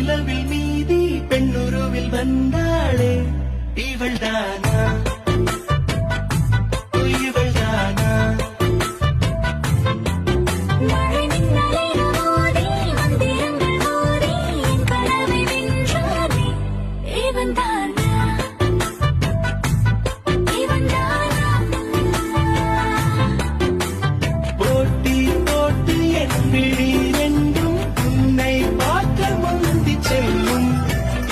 நிலவில் மீதி பெண்ணுருவில் வந்தாளே இவள்தானா இவள்தானா போட்டி போட்டு என் விழி ரெண்டும் உன்னை பார்க்க முந்தி செல்லும்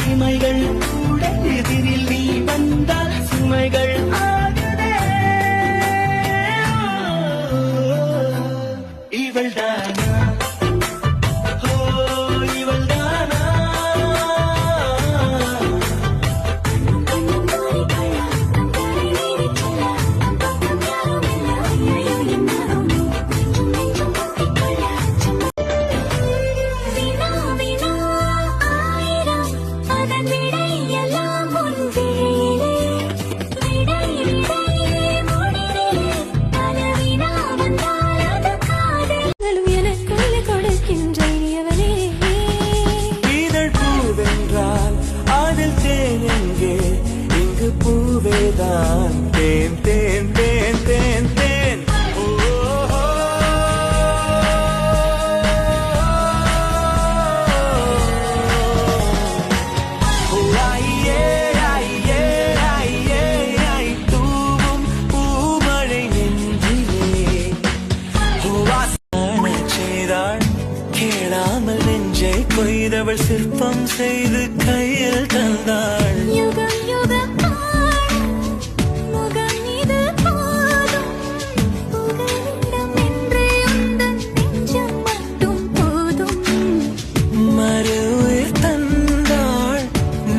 இமைகள் கூட எதிரில் நீ வந்தால் சுமைகள் ஆகுதே இவள்தானா ஓ இவள்தானா பூவேதான் தேன் தேன் தேன் தேன் தேன் தூவும் பூமழை நெஞ்சிலே செய்தாள் கேளாமல் நெஞ்சை கொய்தவள் சிற்பம் செய்து கையில் தந்தாள்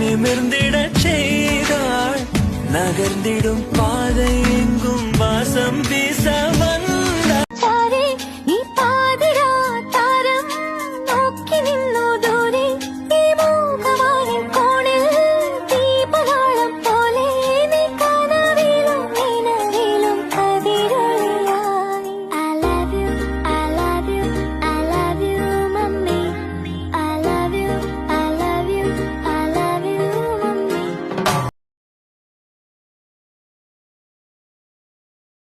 நிமிர்ந்திடச் செய்தாள் நகர்ந்திடும்